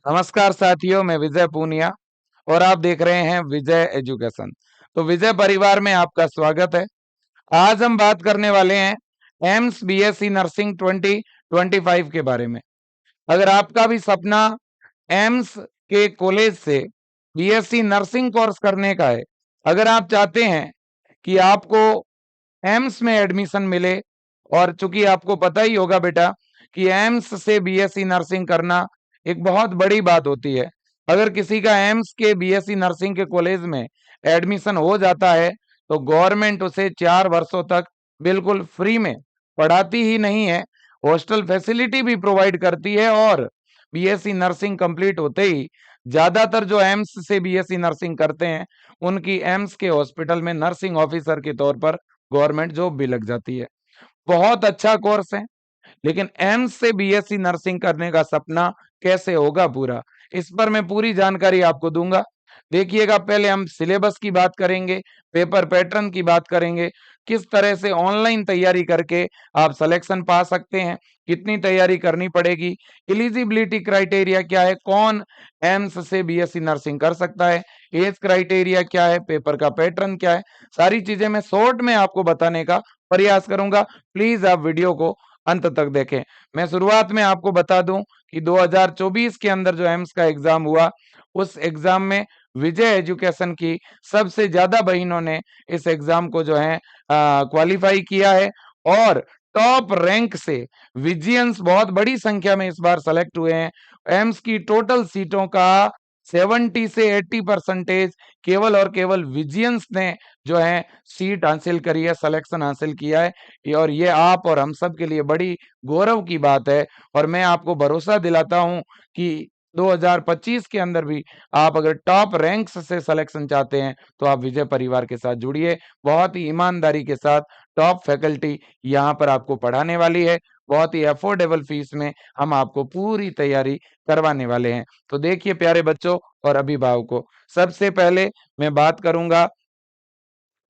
नमस्कार साथियों, मैं विजय पूनिया और आप देख रहे हैं विजय एजुकेशन। तो विजय परिवार में आपका स्वागत है। आज हम बात करने वाले हैं एम्स बीएससी नर्सिंग 2025 के बारे में। अगर आपका भी सपना एम्स के कॉलेज से बीएससी नर्सिंग कोर्स करने का है, अगर आप चाहते हैं कि आपको एम्स में एडमिशन मिले, और चूंकि आपको पता ही होगा बेटा कि एम्स से बीएससी नर्सिंग करना एक बहुत बड़ी बात होती है। अगर किसी का एम्स के बीएससी नर्सिंग के कॉलेज में एडमिशन हो जाता है तो गवर्नमेंट उसे 4 वर्षों तक बिल्कुल फ्री में पढ़ाती ही नहीं है, हॉस्टल फैसिलिटी भी प्रोवाइड करती है। और बीएससी नर्सिंग कंप्लीट होते ही ज्यादातर जो एम्स से बीएससी नर्सिंग करते हैं उनकी एम्स के हॉस्पिटल में नर्सिंग ऑफिसर के तौर पर गवर्नमेंट जॉब भी लग जाती है। बहुत अच्छा कोर्स है, लेकिन एम्स से बीएससी नर्सिंग करने का सपना कैसे होगा पूरा, इस पर मैं पूरी जानकारी आपको दूंगा। देखिएगा, पहले हम सिलेबस की बात करेंगे, पेपर पैटर्न की बात करेंगे, किस तरह से ऑनलाइन तैयारी करके आप सिलेक्शन पा सकते हैं, कितनी तैयारी करनी पड़ेगी, एलिजिबिलिटी क्राइटेरिया क्या है, कौन एम्स से बीएससी नर्सिंग कर सकता है, एज क्राइटेरिया क्या है, पेपर का पैटर्न क्या है, सारी चीजें मैं शॉर्ट में आपको बताने का प्रयास करूंगा। प्लीज आप वीडियो को अंत तक देखें। मैं शुरुआत में आपको बता दूं कि 2024 के अंदर जो एम्स का एग्जाम हुआ, उस एग्जाम में विजय एजुकेशन की सबसे ज्यादा बहनों ने इस एग्जाम को जो है क्वालिफाई किया है। और टॉप रैंक से विजियंस बहुत बड़ी संख्या में इस बार सेलेक्ट हुए हैं। एम्स की टोटल सीटों का 70 से 80% केवल और केवल विजियंस ने जो है सीट हासिल करी है, सिलेक्शन हासिल किया है। और ये आप और हम सब के लिए बड़ी गौरव की बात है। और मैं आपको भरोसा दिलाता हूं कि 2025 के अंदर भी आप अगर टॉप रैंक्स से सिलेक्शन चाहते हैं तो आप विजय परिवार के साथ जुड़िए। बहुत ही ईमानदारी के साथ टॉप फैकल्टी यहाँ पर आपको पढ़ाने वाली है। बहुत ही अफोर्डेबल फीस में हम आपको पूरी तैयारी करवाने वाले हैं। तो देखिए प्यारे बच्चों और अभिभावकों, सबसे पहले मैं बात करूंगा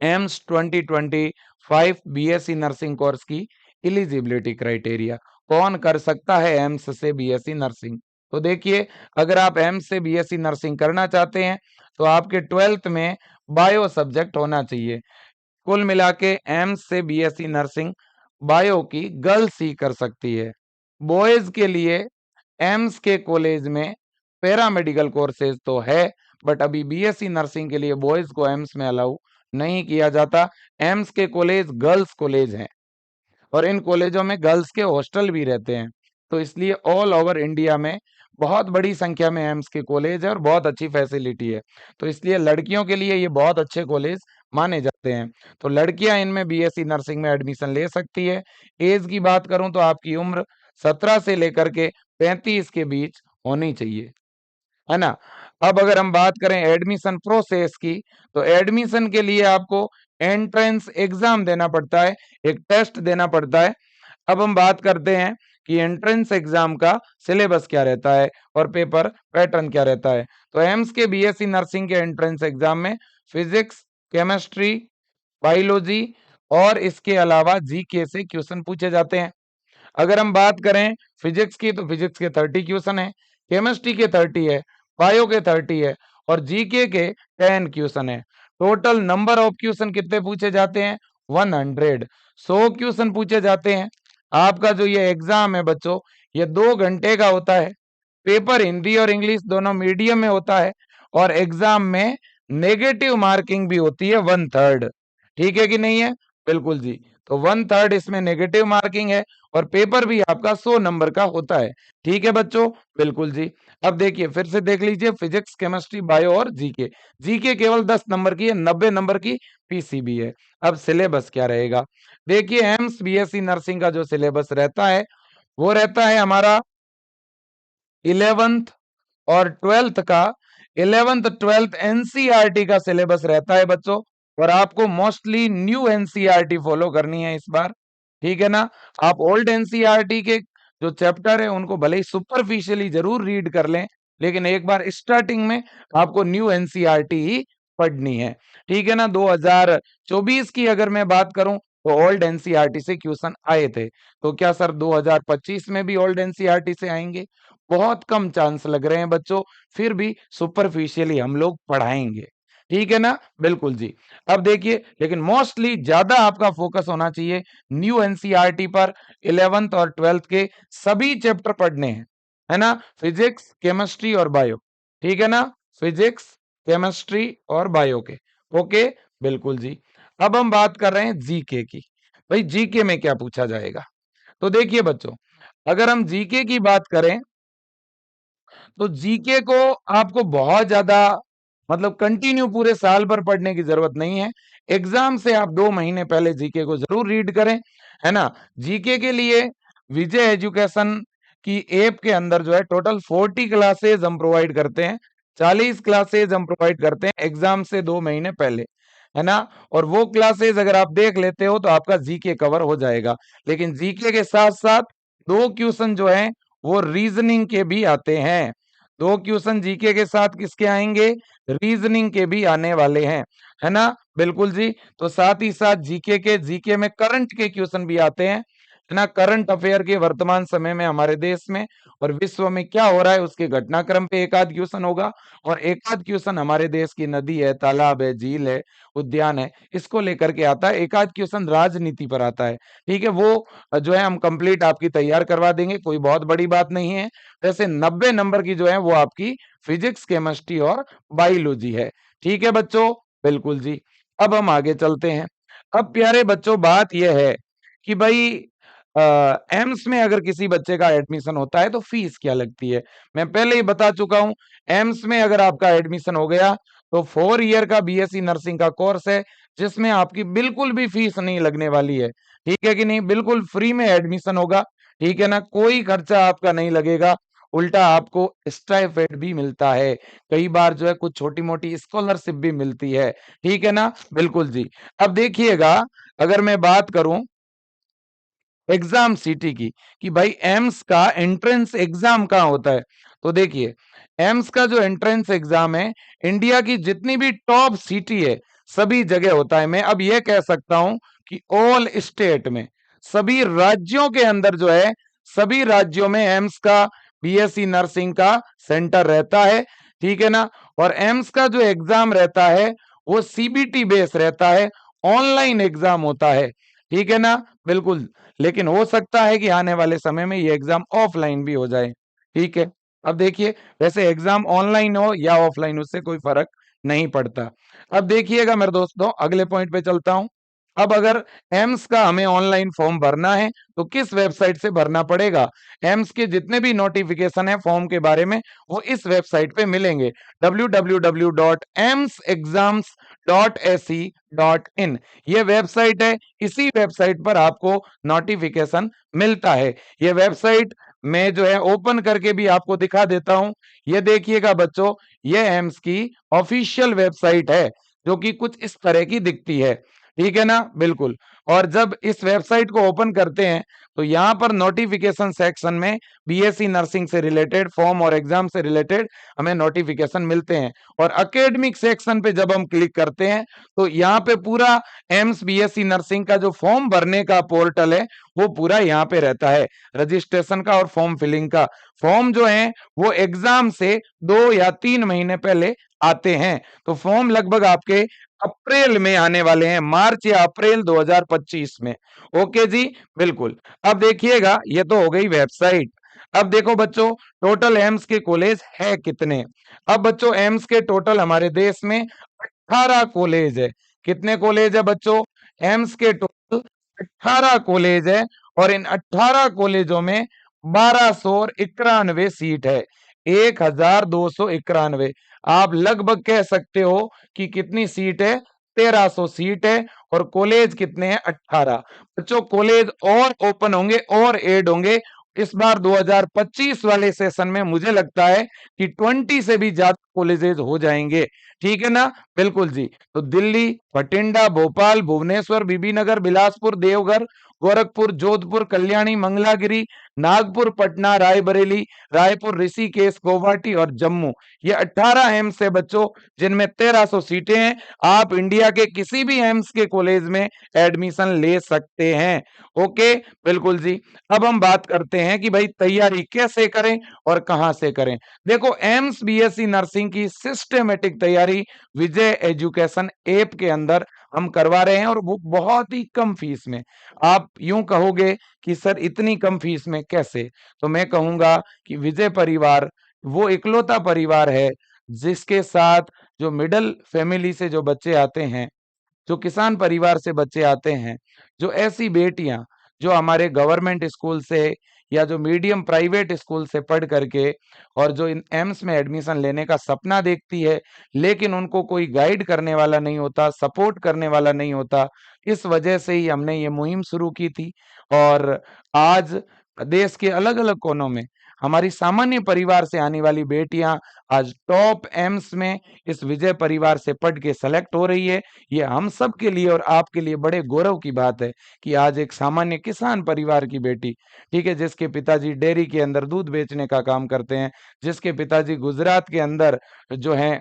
एम्स 2025 बीएससी नर्सिंग कोर्स की एलिजिबिलिटी क्राइटेरिया। कौन कर सकता है एम्स से बीएससी नर्सिंग? तो देखिए, अगर आप एम्स से बीएससी नर्सिंग करना चाहते हैं तो आपके 12th में बायो सब्जेक्ट होना चाहिए। कुल मिला के एम्स से बीएससी नर्सिंग बायो की गर्ल्स ही कर सकती है। बॉयज के लिए एम्स के कॉलेज में पैरामेडिकल कोर्सेज तो है, बट अभी बीएससी नर्सिंग के लिए बॉयज को एम्स में अलाउ नहीं किया जाता। एम्स के कॉलेज गर्ल्स कॉलेज हैं और इन कॉलेजों में गर्ल्स के हॉस्टल भी रहते हैं। तो इसलिए ऑल ओवर इंडिया में बहुत बड़ी संख्या में एम्स के कॉलेज है और बहुत अच्छी फैसिलिटी है। तो इसलिए लड़कियों के लिए ये बहुत अच्छे कॉलेज माने जाते हैं। तो लड़कियां इनमें बीएससी नर्सिंग में एडमिशन ले सकती है। एज की बात करूं तो आपकी उम्र 17 से लेकर के 35 के बीच होनी चाहिए, है ना। अब अगर हम बात करें एडमिशन प्रोसेस की, तो एडमिशन के लिए आपको एंट्रेंस एग्जाम देना पड़ता है, एक टेस्ट देना पड़ता है। अब हम बात करते हैं कि एंट्रेंस एग्जाम का सिलेबस क्या रहता है और पेपर पैटर्न क्या रहता है। तो एम्स के बीएससी नर्सिंग के एंट्रेंस एग्जाम में फिजिक्स, केमिस्ट्री, बायोलॉजी और इसके अलावा जीके से क्वेश्चन पूछे जाते हैं। अगर हम बात करें फिजिक्स की, तो फिजिक्स के 30 क्वेश्चन है, केमिस्ट्री के 30 है, बायो के 30 है और जीके के 10 क्वेश्चन है। टोटल नंबर ऑफ क्वेश्चन कितने पूछे जाते हैं? 100 क्वेश्चन पूछे जाते हैं। आपका जो ये एग्जाम है बच्चों, ये 2 घंटे का होता है। पेपर हिंदी और इंग्लिश दोनों मीडियम में होता है और एग्जाम में नेगेटिव मार्किंग भी होती है 1/3। ठीक है कि नहीं है? बिल्कुल जी। तो 1/3 इसमें नेगेटिव मार्किंग है और पेपर भी आपका 100 नंबर का होता है। ठीक है बच्चों? बिल्कुल जी। अब देखिए, फिर से देख लीजिए, फिजिक्स, केमिस्ट्री, बायो और जीके। जीके केवल 10 नंबर की है, 90 नंबर की पीसीबी है। अब सिलेबस क्या रहेगा? देखिए, एम्स बीएससी नर्सिंग का जो सिलेबस रहता है वो रहता है हमारा 11th और 12th का। 11th 12th एनसीईआरटी का सिलेबस रहता है बच्चों, और आपको मोस्टली न्यू एनसीईआरटी फॉलो करनी है इस बार। ठीक है ना। आप ओल्ड एनसीईआरटी के जो चैप्टर है उनको भले ही सुपरफिशियली जरूर रीड कर लें, लेकिन एक बार स्टार्टिंग में आपको न्यू एनसीईआरटी ही पढ़नी है। ठीक है ना। 2024 की अगर मैं बात करूं तो ओल्ड एनसीईआरटी से क्वेश्चन आए थे। तो क्या सर 2025 में भी ओल्ड एनसीईआरटी से आएंगे? बहुत कम चांस लग रहे हैं बच्चों, फिर भी सुपरफिशियली हम लोग पढ़ाएंगे, ठीक है ना? बिल्कुल जी। अब देखिए, लेकिन मोस्टली ज्यादा आपका फोकस होना चाहिए न्यू एनसीईआरटी पर। 11th और 12th के सभी चैप्टर पढ़ने हैं, है ना? फिजिक्स, केमिस्ट्री और बायो, ठीक है ना? फिजिक्स, केमिस्ट्री और बायो के, ओके, बिल्कुल जी। अब हम बात कर रहे हैं जीके की। भाई जीके में क्या पूछा जाएगा? तो देखिए बच्चों, अगर हम जीके की बात करें तो जीके को आपको बहुत ज्यादा मतलब कंटिन्यू पूरे साल भर पढ़ने की जरूरत नहीं है। एग्जाम से आप 2 महीने पहले जीके को जरूर रीड करें, है ना? जीके के लिए विजय एजुकेशन की ऐप के अंदर जो है टोटल 40 क्लासेज हम प्रोवाइड करते हैं। 40 क्लासेज हम प्रोवाइड करते हैं एग्जाम से 2 महीने पहले, है ना? और वो क्लासेज अगर आप देख लेते हो तो आपका जीके कवर हो जाएगा। लेकिन जीके के साथ साथ 2 क्वेश्चन जो है वो रीजनिंग के भी आते हैं। 2 क्वेश्चन जीके के साथ किसके आएंगे? रीजनिंग के भी आने वाले हैं, है ना? बिल्कुल जी। तो साथ ही साथ जीके में करंट के क्वेश्चन भी आते हैं, है ना? करंट अफेयर के वर्तमान समय में हमारे देश में और विश्व में क्या हो रहा है उसके घटनाक्रम पे एक आध क्वेश्चन होगा, और एक आध क्वेश्चन हमारे देश की नदी है, तालाब है, झील है, उद्यान है, इसको लेकर के आता है। एक आध क्वेश्चन राजनीति पर आता है, ठीक है? वो जो है हम कंप्लीट आपकी तैयार करवा देंगे, कोई बहुत बड़ी बात नहीं है। वैसे 90 नंबर की जो है वो आपकी फिजिक्स, केमिस्ट्री और बायोलॉजी है, ठीक है बच्चों? बिल्कुल जी। अब हम आगे चलते हैं। अब प्यारे बच्चों बात यह है कि भाई एम्स में अगर किसी बच्चे का एडमिशन होता है तो फीस क्या लगती है? मैं पहले ही बता चुका हूं, एम्स में अगर आपका एडमिशन हो गया तो 4 ईयर का बीएससी नर्सिंग का कोर्स है, जिसमें आपकी बिल्कुल भी फीस नहीं लगने वाली है, ठीक है कि नहीं? बिल्कुल फ्री में एडमिशन होगा, ठीक है ना? कोई खर्चा आपका नहीं लगेगा, उल्टा आपको स्टाइपेंड भी मिलता है, कई बार जो है कुछ छोटी मोटी स्कॉलरशिप भी मिलती है, ठीक है ना? बिल्कुल जी। अब देखिएगा, अगर मैं बात करूं एग्जाम सिटी की कि भाई एम्स का एंट्रेंस एग्जाम कहाँ होता है, तो देखिए एम्स का जो एंट्रेंस एग्जाम है इंडिया की जितनी भी टॉप सिटी है सभी जगह होता है। मैं अब यह कह सकता हूं कि ऑल स्टेट में, सभी राज्यों के अंदर जो है, सभी राज्यों में एम्स का बीएससी नर्सिंग का सेंटर रहता है, ठीक है ना? और एम्स का जो एग्जाम रहता है वो सीबीटी बेस रहता है, ऑनलाइन एग्जाम होता है, ठीक है ना? बिल्कुल। लेकिन हो सकता है कि आने वाले समय में ये एग्जाम ऑफलाइन भी हो जाए, ठीक है? अब देखिए, वैसे एग्जाम ऑनलाइन हो या ऑफलाइन उससे कोई फर्क नहीं पड़ता। अब देखिएगा मेरे दोस्तों, अगले पॉइंट पे चलता हूं। अब अगर एम्स का हमें ऑनलाइन फॉर्म भरना है तो किस वेबसाइट से भरना पड़ेगा? एम्स के जितने भी नोटिफिकेशन है फॉर्म के बारे में वो इस वेबसाइट पे मिलेंगे, www.emsexams.ac.in ये वेबसाइट है। इसी वेबसाइट पर आपको नोटिफिकेशन मिलता है। ये वेबसाइट मैं जो है ओपन करके भी आपको दिखा देता हूं। ये देखिएगा बच्चों, ये एम्स की ऑफिशियल वेबसाइट है जो कि कुछ इस तरह की दिखती है, ठीक है ना? बिल्कुल। और जब इस वेबसाइट को ओपन करते हैं तो यहां पर नोटिफिकेशन सेक्शन में बीएससी नर्सिंग से रिलेटेड फॉर्म और एग्जाम से रिलेटेड हमें नोटिफिकेशन मिलते हैं। और एकेडमिक सेक्शन पे जब हम क्लिक करते हैं तो यहाँ पे पूरा एम्स बीएससी नर्सिंग का जो फॉर्म भरने का पोर्टल है वो पूरा यहाँ पे रहता है, रजिस्ट्रेशन का और फॉर्म फिलिंग का। फॉर्म जो है वो एग्जाम से 2 या 3 महीने पहले आते हैं। तो फॉर्म लगभग आपके अप्रैल में आने वाले हैं, मार्च या अप्रैल 2025 में, ओके जी, बिल्कुल। अब देखिएगा, ये तो हो गई वेबसाइट। अब देखो बच्चों, टोटल एम्स के कॉलेज है कितने? अब बच्चों एम्स के टोटल हमारे देश में 18 कॉलेज है। कितने कॉलेज है बच्चों? एम्स के टोटल 18 कॉलेज है, और इन 18 कॉलेजों में 1291 सीट है, 1291। आप लगभग कह सकते हो कि कितनी सीट है? 1300 सीट है। और कॉलेज कितने हैं? 18। बच्चों कॉलेज और ओपन होंगे और ऐड होंगे इस बार 2025 वाले सेशन में, मुझे लगता है कि 20 से भी ज्यादा कॉलेजेस हो जाएंगे, ठीक है ना? बिल्कुल जी। तो दिल्ली, बठिंडा, भोपाल, भुवनेश्वर, बीबीनगर, बिलासपुर, देवघर गोरखपुर, जोधपुर, कल्याणी, मंगलागिरी, नागपुर, पटना, रायबरेली, रायपुर, ऋषिकेश, गुवाहाटी और जम्मू। ये 18 एम्स है बच्चों, जिनमें 1300 सीटें हैं। आप इंडिया के किसी भी एम्स के कॉलेज में एडमिशन ले सकते हैं। ओके, बिल्कुल जी। अब हम बात करते हैं कि भाई तैयारी कैसे करें और कहां से करें। देखो, एम्स बीएससी नर्सिंग की सिस्टमेटिक तैयारी विजय एजुकेशन ऐप के अंदर हम करवा रहे हैं, और वो बहुत ही कम फीस में। आप यूं कहोगे कि सर इतनी कम फीस में कैसे, तो मैं कहूंगा कि विजय परिवार वो इकलौता परिवार है जिसके साथ जो मिडिल फैमिली से जो बच्चे आते हैं, जो किसान परिवार से बच्चे आते हैं, जो ऐसी बेटियां जो हमारे गवर्नमेंट स्कूल से या जो मीडियम प्राइवेट स्कूल से पढ़ करके और जो इन एम्स में एडमिशन लेने का सपना देखती है, लेकिन उनको कोई गाइड करने वाला नहीं होता, सपोर्ट करने वाला नहीं होता, इस वजह से ही हमने ये मुहिम शुरू की थी। और आज देश के अलग अलग कोनों में हमारी सामान्य परिवार से आने वाली बेटियां आज टॉप एम्स में इस विजय परिवार से पढ़ के सेलेक्ट हो रही है। ये हम सब के लिए और आपके लिए बड़े गौरव की बात है कि आज एक सामान्य किसान परिवार की बेटी, ठीक है, जिसके पिताजी डेयरी के अंदर दूध बेचने का काम करते हैं, जिसके पिताजी गुजरात के अंदर जो है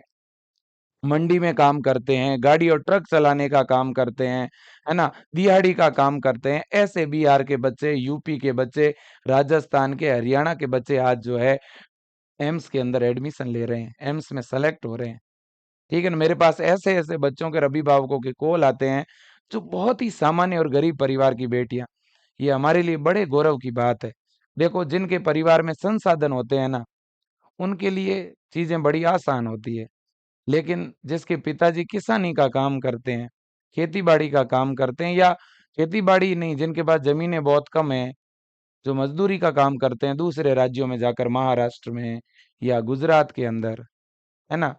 मंडी में काम करते हैं, गाड़ी और ट्रक चलाने का काम करते हैं, है ना, दिहाड़ी का काम करते हैं, ऐसे बिहार के बच्चे, यूपी के बच्चे, राजस्थान के, हरियाणा के बच्चे आज जो है एम्स के अंदर एडमिशन ले रहे हैं, एम्स में सेलेक्ट हो रहे हैं। ठीक है ना, मेरे पास ऐसे ऐसे बच्चों के, अभिभावकों के कॉल आते हैं जो बहुत ही सामान्य और गरीब परिवार की बेटियां। ये हमारे लिए बड़े गौरव की बात है। देखो, जिनके परिवार में संसाधन होते हैं ना, उनके लिए चीजें बड़ी आसान होती है, लेकिन जिसके पिताजी किसानी का काम करते हैं, खेती बाड़ी का काम करते हैं, या खेती बाड़ी नहीं, जिनके पास जमीनें बहुत कम है, जो मजदूरी का काम करते हैं दूसरे राज्यों में जाकर, महाराष्ट्र में या गुजरात के अंदर, है ना,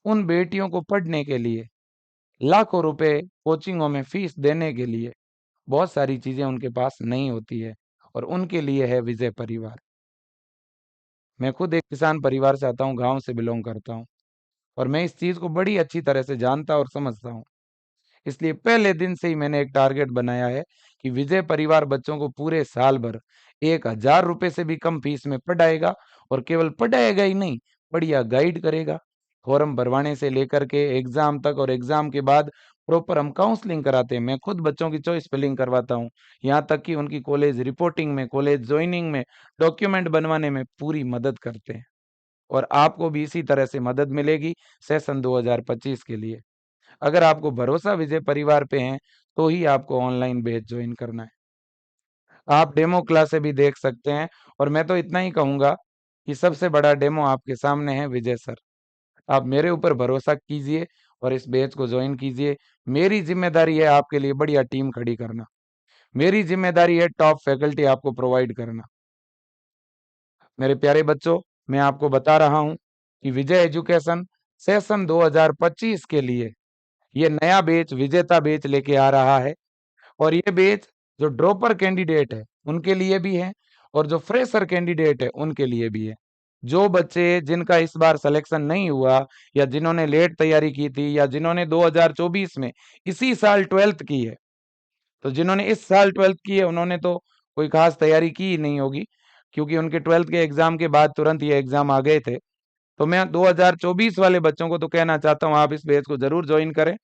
उन बेटियों को पढ़ने के लिए लाखों रुपए कोचिंगों में फीस देने के लिए बहुत सारी चीजें उनके पास नहीं होती है, और उनके लिए है विजय परिवार। मैं खुद एक किसान परिवार से आता हूँ, गांव से बिलोंग करता हूँ, और मैं इस चीज को बड़ी अच्छी तरह से जानता और समझता हूँ। इसलिए पहले दिन से ही मैंने एक टारगेट बनाया है कि विजय परिवार बच्चों को पूरे साल भर 1000 रुपए से भी कम फीस में पढ़ाएगा, और केवल पढ़ाएगा ही नहीं, बढ़िया गाइड करेगा। फॉर्म भरवाने से लेकर के एग्जाम तक, और एग्जाम के बाद प्रॉपर हम काउंसलिंग कराते हैं। मैं खुद बच्चों की चॉइस फिलिंग करवाता हूँ, यहाँ तक कि उनकी कॉलेज रिपोर्टिंग में, कॉलेज ज्वाइनिंग में, डॉक्यूमेंट बनवाने में पूरी मदद करते हैं। और आपको भी इसी तरह से मदद मिलेगी सेशन 2025 के लिए। अगर आपको भरोसा विजय परिवार पे है, तो ही आपको ऑनलाइन बैच ज्वाइन करना है। आप डेमो क्लासे भी देख सकते हैं, और मैं तो इतना ही कहूंगा कि सबसे बड़ा डेमो आपके सामने है विजय सर। आप मेरे ऊपर भरोसा कीजिए और इस बैच को ज्वाइन कीजिए। मेरी जिम्मेदारी है आपके लिए बढ़िया टीम खड़ी करना, मेरी जिम्मेदारी है टॉप फैकल्टी आपको प्रोवाइड करना। मेरे प्यारे बच्चों, मैं आपको बता रहा हूं कि विजय एजुकेशन सेशन 2025 के लिए ये नया बैच, विजेता बैच लेके आ रहा है। और ये बैच जो ड्रॉपर कैंडिडेट है उनके लिए भी है, और जो फ्रेशर कैंडिडेट है उनके लिए भी है। जो बच्चे जिनका इस बार सिलेक्शन नहीं हुआ, या जिन्होंने लेट तैयारी की थी, या जिन्होंने 2024 में इसी साल 12th की है, तो जिन्होंने इस साल 12th की है उन्होंने तो कोई खास तैयारी की ही नहीं होगी, क्योंकि उनके 12th के एग्जाम के बाद तुरंत ये एग्जाम आ गए थे। तो मैं 2024 वाले बच्चों को तो कहना चाहता हूँ आप इस बैच को जरूर ज्वाइन करें,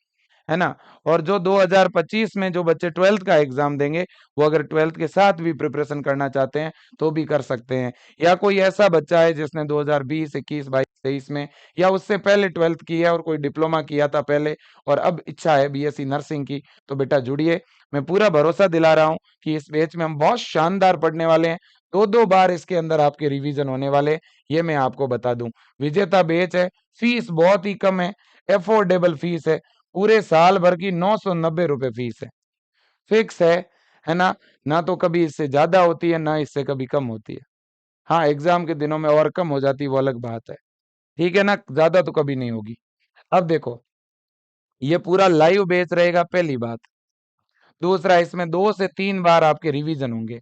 है ना। और जो 2025 में जो बच्चे 12th का एग्जाम देंगे, वो अगर 12th के साथ भी प्रिपरेशन करना चाहते हैं तो भी कर सकते हैं। या कोई ऐसा बच्चा है जिसने 2020, 21, 22, 23 में या उससे पहले 12th की है और कोई डिप्लोमा किया था पहले, और अब इच्छा है बीएससी नर्सिंग की, तो बेटा जुड़िए। मैं पूरा भरोसा दिला रहा हूँ कि इस बैच में हम बहुत शानदार पढ़ने वाले हैं। दो दो बार इसके अंदर आपके रिवीजन होने वाले हैं, ये मैं आपको बता दूं। विजेता बैच है, फीस बहुत ही कम है, एफोर्डेबल फीस है, पूरे साल भर की 990 रुपए फीस है, फिक्स है ना। ना तो कभी इससे ज्यादा होती है, ना इससे कभी कम होती है। हाँ, एग्जाम के दिनों में और कम हो जाती है, वो अलग बात है, ठीक है ना, ज्यादा तो कभी नहीं होगी। अब देखो, ये पूरा लाइव बैच रहेगा, पहली बात। दूसरा, इसमें 2 से 3 बार आपके रिवीजन होंगे।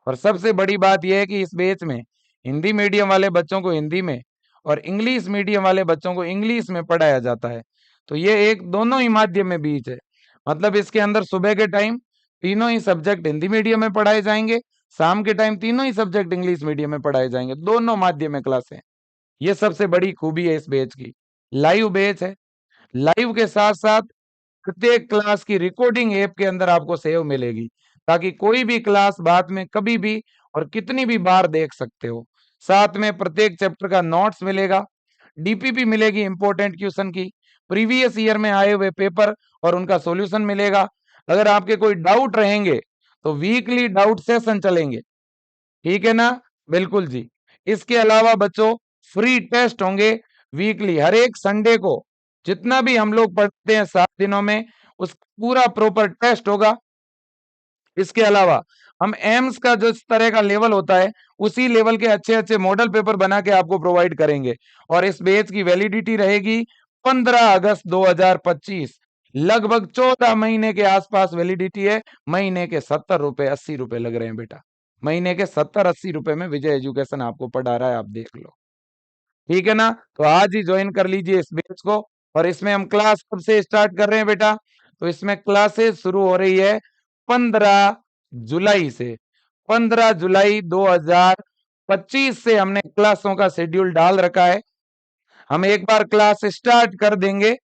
और सबसे बड़ी बात यह है कि इस बैच में हिंदी मीडियम वाले बच्चों को हिंदी में, और इंग्लिश मीडियम वाले बच्चों को इंग्लिश में पढ़ाया जाता है। तो ये एक दोनों ही माध्यम में बीच है। मतलब इसके अंदर सुबह के टाइम तीनों ही सब्जेक्ट हिंदी मीडियम में पढ़ाए जाएंगे, शाम के टाइम तीनों ही सब्जेक्ट इंग्लिश मीडियम में पढ़ाए जाएंगे, दोनों माध्यम में क्लासें। ये सबसे बड़ी खूबी है इस बैच की। लाइव बैच है, लाइव के साथ साथ प्रत्येक क्लास की रिकॉर्डिंग ऐप के अंदर आपको सेव मिलेगी, ताकि कोई भी क्लास बाद में कभी भी और कितनी भी बार देख सकते हो। साथ में प्रत्येक चैप्टर का नोट्स मिलेगा, डीपीपी मिलेगी इंपॉर्टेंट क्वेश्चन की, प्रीवियस ईयर में आए हुए पेपर और उनका सॉल्यूशन मिलेगा। अगर आपके कोई डाउट रहेंगे तो वीकली डाउट सेशन चलेंगे, ठीक है ना? बिल्कुल जी। इसके अलावा बच्चों फ्री टेस्ट होंगे वीकली, हर एक संडे को जितना भी हम लोग पढ़ते हैं 7 दिनों में, उस पूरा प्रॉपर टेस्ट होगा। इसके अलावा हम एम्स का जो इस तरह का लेवल होता है, उसी लेवल के अच्छे-अच्छे मॉडल पेपर बना के आपको प्रोवाइड करेंगे। और इस बैच की वैलिडिटी रहेगी 15 अगस्त 2025, लगभग 14 महीने के आसपास वैलिडिटी है। महीने के 70 रुपए 80 रुपए लग रहे हैं बेटा, महीने के 70-80 रुपए में विजय एजुकेशन आपको पढ़ा रहा है, आप देख लो, ठीक है ना? तो आज ही ज्वाइन कर लीजिए इस बैच को। और इसमें हम क्लास कब से स्टार्ट कर रहे हैं बेटा? तो इसमें क्लासेस शुरू हो रही है 15 जुलाई से। 15 जुलाई 2025 से हमने क्लासों का शेड्यूल डाल रखा है। हम एक बार क्लास स्टार्ट कर देंगे,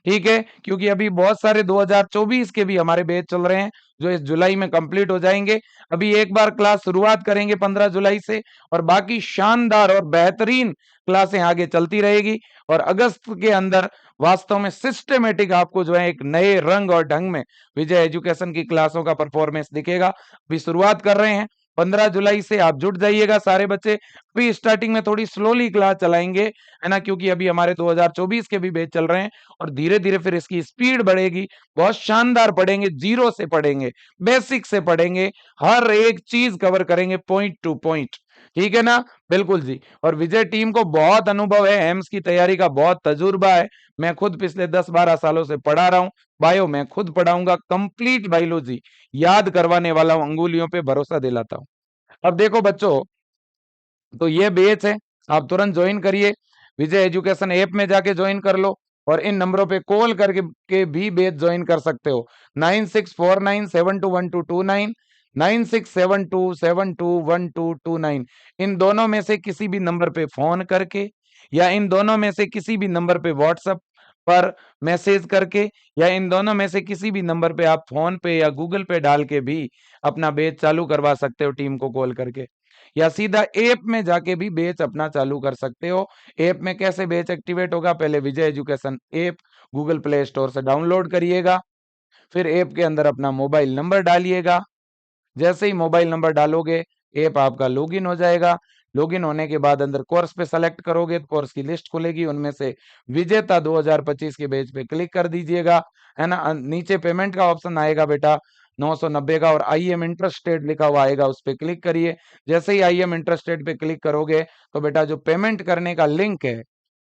ठीक है, क्योंकि अभी बहुत सारे 2024 के भी हमारे बैच चल रहे हैं जो इस जुलाई में कंप्लीट हो जाएंगे। अभी एक बार क्लास शुरुआत करेंगे 15 जुलाई से, और बाकी शानदार और बेहतरीन क्लासें आगे चलती रहेगी। और अगस्त के अंदर वास्तव में सिस्टमेटिक आपको जो है एक नए रंग और ढंग में विजय एजुकेशन की क्लासों का परफॉर्मेंस दिखेगा। अभी शुरुआत कर रहे हैं, 15 जुलाई से आप जुट जाइएगा सारे बच्चे। अभी स्टार्टिंग में थोड़ी स्लोली क्लास चलाएंगे, है ना, क्योंकि अभी हमारे 2024 के भी बैच चल रहे हैं, और धीरे धीरे फिर इसकी स्पीड बढ़ेगी। बहुत शानदार पढ़ेंगे, जीरो से पढ़ेंगे, बेसिक से पढ़ेंगे, हर एक चीज कवर करेंगे पॉइंट टू पॉइंट, ठीक है ना? बिल्कुल जी। और विजय टीम को बहुत अनुभव है, एम्स की तैयारी का बहुत तजुर्बा है। मैं खुद पिछले 10-12 सालों से पढ़ा रहा हूँ। बायो मैं खुद पढ़ाऊंगा, कंप्लीट बायोलॉजी याद करवाने वाला हूँ, अंगुलियों पे भरोसा दिलाता हूँ। अब देखो बच्चों, तो ये बैच है, आप तुरंत ज्वाइन करिए, विजय एजुकेशन ऐप में जाके ज्वाइन कर लो, और इन नंबरों पे कॉल करके भी बैच ज्वाइन कर सकते हो। 9649721229, 9672721229। इन दोनों में से किसी भी नंबर पे फोन करके, या इन दोनों में से किसी भी नंबर पे व्हाट्सएप पर मैसेज करके, या इन दोनों में से किसी भी नंबर पे आप फोन पे या गूगल पे डाल के भी अपना बैच चालू करवा सकते हो टीम को कॉल करके, या सीधा ऐप में जाके भी बैच अपना चालू कर सकते हो। ऐप में कैसे बैच एक्टिवेट होगा? पहले Vijay education app Google Play Store से डाउनलोड करिएगा, फिर ऐप के अंदर अपना मोबाइल नंबर डालिएगा। जैसे ही मोबाइल नंबर डालोगे, ऐप आपका लॉगिन हो जाएगा। लॉगिन होने के बाद अंदर कोर्स पे सेलेक्ट करोगे तो कोर्स की लिस्ट खुलेगी, उनमें से विजेता 2025 के बैच पे क्लिक कर दीजिएगा, है ना? नीचे पेमेंट का ऑप्शन आएगा बेटा 990 का, और आई एम इंटरेस्टेड लिखा हुआ आएगा, उस पर क्लिक करिए। जैसे ही आई एम इंटरेस्टेड पे क्लिक करोगे तो बेटा जो पेमेंट करने का लिंक है,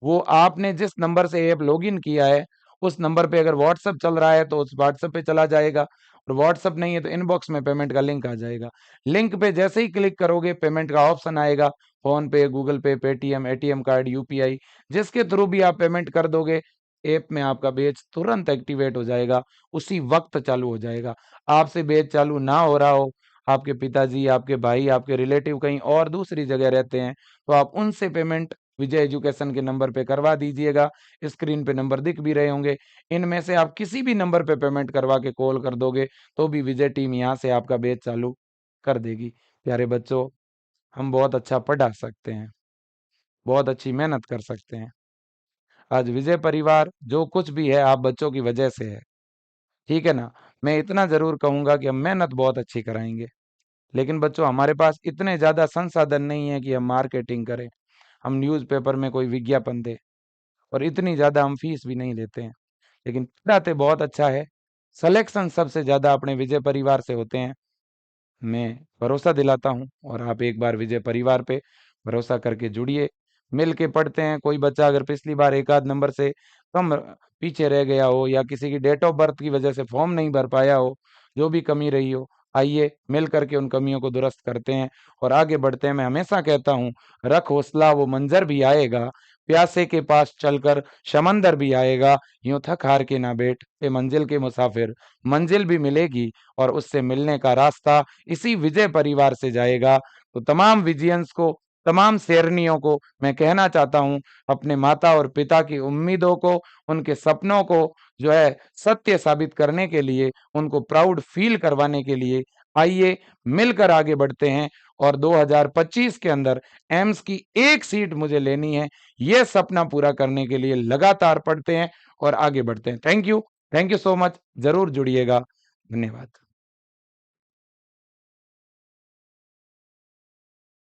वो आपने जिस नंबर से ऐप लॉगिन किया है उस नंबर पे अगर व्हाट्सएप चल रहा है तो उस व्हाट्सएप पे चला जाएगा, और व्हाट्सएप नहीं है तो इनबॉक्स में पेमेंट का लिंक आ जाएगा। लिंक पे जैसे ही क्लिक करोगे पेमेंट का ऑप्शन आएगा, फोन पे, गूगल पे, पेटीएम, एटीएम कार्ड, यूपीआई, जिसके थ्रू भी आप पेमेंट कर दोगे, ऐप में आपका बैच तुरंत एक्टिवेट हो जाएगा, उसी वक्त चालू हो जाएगा। आपसे बैच चालू ना हो रहा हो, आपके पिताजी, आपके भाई, आपके रिलेटिव कहीं और दूसरी जगह रहते हैं, तो आप उनसे पेमेंट विजय एजुकेशन के नंबर पे करवा दीजिएगा। स्क्रीन पे नंबर दिख भी रहे होंगे, इनमें से आप किसी भी नंबर पे पेमेंट करवा के कॉल कर दोगे तो भी विजय टीम यहाँ से आपका बैच चालू कर देगी। प्यारे बच्चों, हम बहुत अच्छा पढ़ा सकते हैं, बहुत अच्छी मेहनत कर सकते हैं। आज विजय परिवार जो कुछ भी है आप बच्चों की वजह से है, ठीक है ना? मैं इतना जरूर कहूंगा कि हम मेहनत बहुत अच्छी कराएंगे, लेकिन बच्चों हमारे पास इतने ज्यादा संसाधन नहीं है कि हम मार्केटिंग करें, हम न्यूज़पेपर में कोई विज्ञापन दें, और इतनी ज्यादा हम फीस भी नहीं लेते हैं। लेकिन पढ़ाते बहुत अच्छा है, सिलेक्शन सबसे ज्यादा अपने विजय परिवार से होते हैं। मैं भरोसा दिलाता हूँ, और आप एक बार विजय परिवार पे भरोसा करके जुड़िए, मिल के पढ़ते हैं। कोई बच्चा अगर पिछली बार एक आध नंबर से कम पीछे रह गया हो, या किसी की डेट ऑफ बर्थ की वजह से फॉर्म नहीं भर पाया हो, जो भी कमी रही हो, आइए मिल करके उन कमियों को दुरुस्त करते हैं और आगे बढ़ते हैं। मैं हमेशा कहता हूँ, रख हौसला वो मंजर भी आएगा, प्यासे के पास चलकर समंदर भी आएगा, यूं थक हार के ना बैठ ए मंजिल के मुसाफिर, मंजिल भी मिलेगी और उससे मिलने का रास्ता इसी विजय परिवार से जाएगा। तो तमाम विजियंस को, तमाम शेरनियों को मैं कहना चाहता हूं, अपने माता और पिता की उम्मीदों को, उनके सपनों को जो है सत्य साबित करने के लिए, उनको प्राउड फील करवाने के लिए आइए मिलकर आगे बढ़ते हैं और 2025 के अंदर एम्स की एक सीट मुझे लेनी है, ये सपना पूरा करने के लिए लगातार पढ़ते हैं और आगे बढ़ते हैं। Thank you so much. जरूर जुड़िएगा। धन्यवाद।